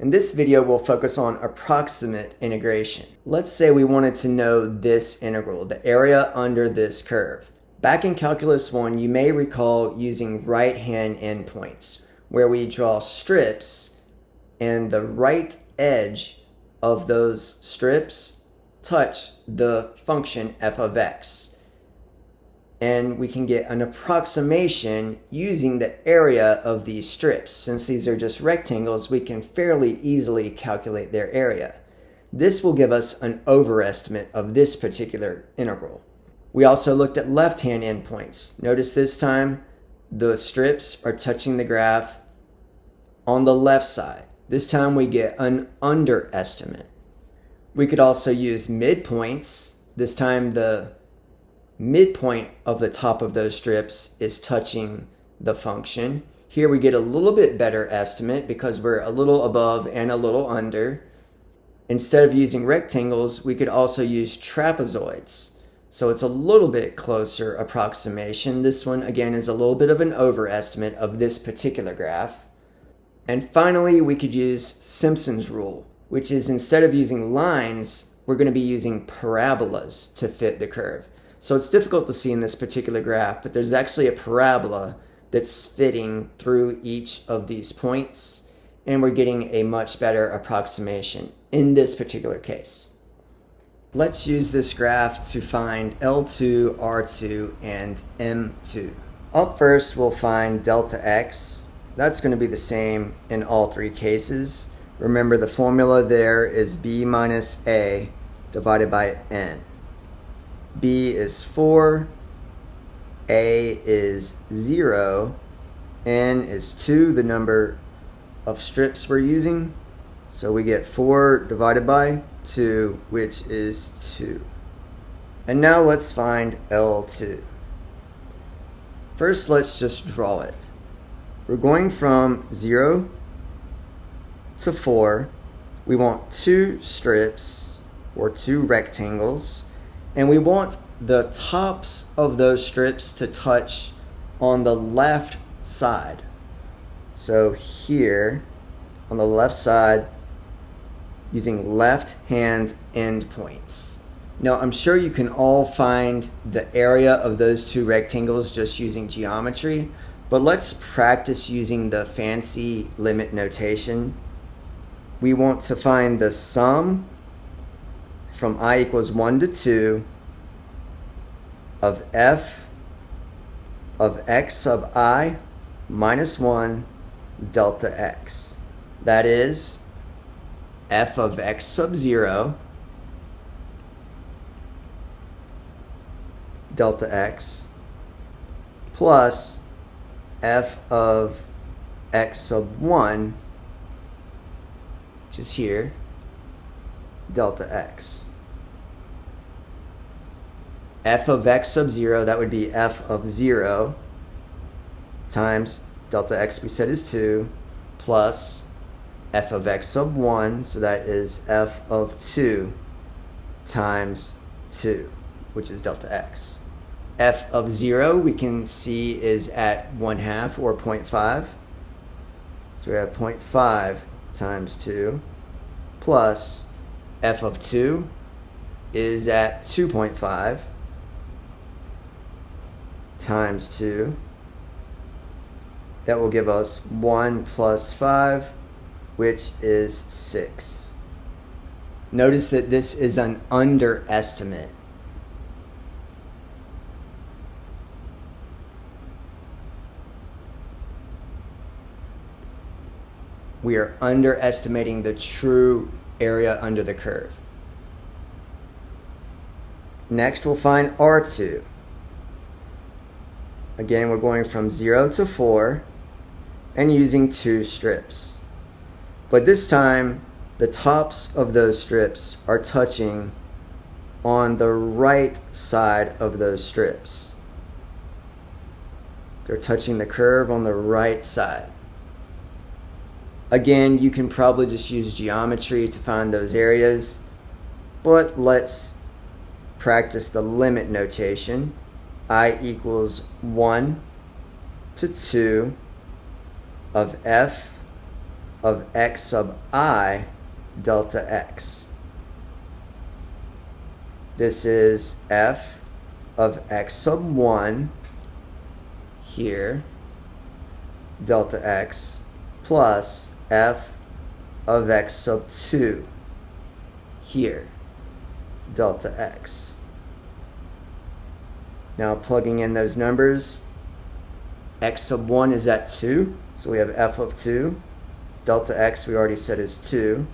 In this video, we'll focus on approximate integration. Let's say we wanted to know this integral, the area under this curve. Back in Calculus 1, you may recall using right-hand endpoints, where we draw strips and the right edge of those strips touch the function f of x. And we can get an approximation using the area of these strips. Since these are just rectangles, we can fairly easily calculate their area. This will give us an overestimate of this particular integral. We also looked at left-hand endpoints. Notice this time the strips are touching the graph on the left side. This time we get an underestimate. We could also use midpoints. This time the midpoint of the top of those strips is touching the function. Here we get a little bit better estimate because we're a little above and a little under. Instead of using rectangles, we could also use trapezoids. So it's a little bit closer approximation. This one, again, is a little bit of an overestimate of this particular graph. And finally, we could use Simpson's rule, which is instead of using lines, we're going to be using parabolas to fit the curve. So it's difficult to see in this particular graph, but there's actually a parabola that's fitting through each of these points, and we're getting a much better approximation in this particular case. Let's use this graph to find L2, R2, and M2. Up first, we'll find delta x. That's going to be the same in all three cases. Remember, the formula there is b minus a divided by n. B is 4, A is 0, N is 2, the number of strips we're using. So we get 4 divided by 2, which is 2. And now let's find L2. First, let's just draw it. We're going from 0 to 4. We want 2 strips or 2 rectangles. And we want the tops of those strips to touch on the left side. So here, on the left side, using left-hand endpoints. Now, I'm sure you can all find the area of those 2 rectangles just using geometry, but let's practice using the fancy limit notation. We want to find the sum from I equals 1 to 2 of f of x sub I minus 1 delta x. That is f of x sub 0 delta x plus f of x sub 1, which is here, delta x. F of x sub 0, that would be f of 0 times delta x we said is 2 plus f of x sub 1, so that is f of 2 times 2, which is delta x. F of 0 we can see is at 1/2 or 0.5. So we have 0.5 times 2 plus f of 2 is at 2.5 times 2. That will give us 1 plus 5, which is 6. Notice that this is an underestimate. We are underestimating the true area under the curve. Next, we'll find R2. Again, we're going from 0 to 4 and using 2 strips. But this time, the tops of those strips are touching on the right side of those strips. They're touching the curve on the right side. Again, you can probably just use geometry to find those areas, but let's practice the limit notation. I equals 1 to 2 of f of x sub I delta x. This is f of x sub 1 here, delta x, plus f of x sub 2 here, delta x. Now plugging in those numbers, x sub 1 is at 2, so we have f of 2. Delta x we already said is 2.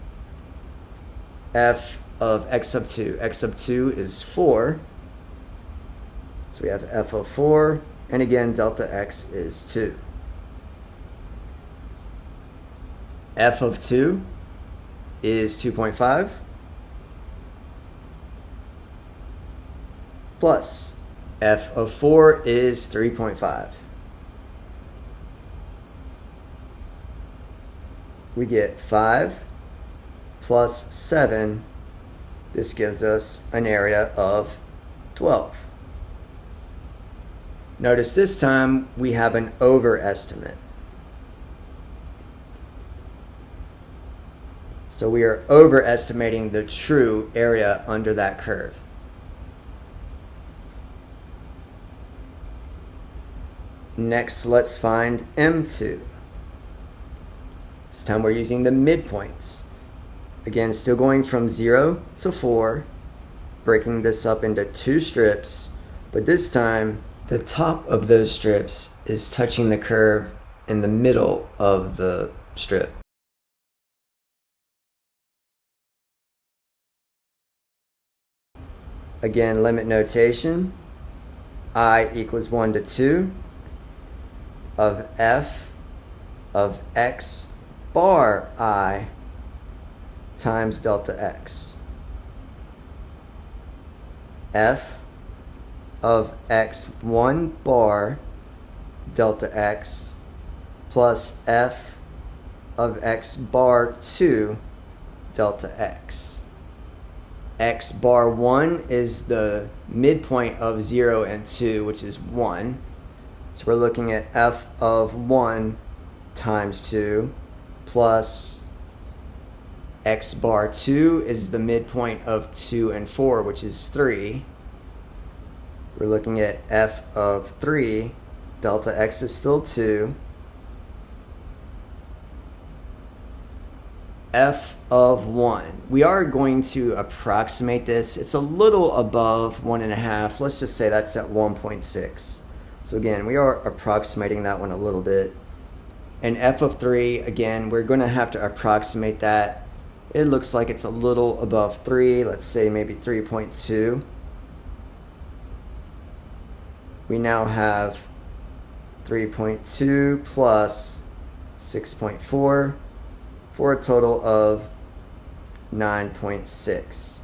F of x sub 2. X sub 2 is 4. So we have f of 4. And again, delta x is 2. F of 2 is 2.5. Plus f of 4 is 3.5. We get 5 plus 7. This gives us an area of 12. Notice this time we have an overestimate. So we are overestimating the true area under that curve. Next, let's find M2. This time we're using the midpoints. Again, still going from 0 to 4, breaking this up into 2 strips, but this time the top of those strips is touching the curve in the middle of the strip. Again, limit notation, I equals 1 to 2 of f of x bar I times delta x. F of x1 bar delta x plus f of x bar 2 delta x. X bar 1 is the midpoint of 0 and 2, which is 1. So we're looking at f of 1 times 2 plus x bar 2 is the midpoint of 2 and 4, which is 3. We're looking at f of 3, delta x is still 2. F of 1. We are going to approximate this. It's a little above 1.5. Let's just say that's at 1.6. So again, we are approximating that one a little bit. And f of 3, again, we're going to have to approximate that. It looks like it's a little above 3. Let's say maybe 3.2. We now have 3.2 plus 6.4 for a total of 9.6.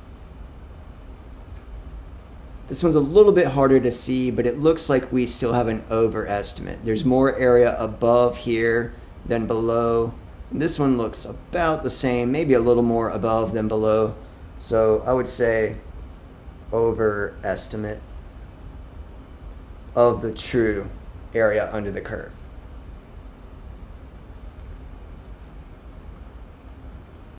This one's a little bit harder to see, but it looks like we still have an overestimate. There's more area above here than below. This one looks about the same, maybe a little more above than below. So I would say overestimate of the true area under the curve.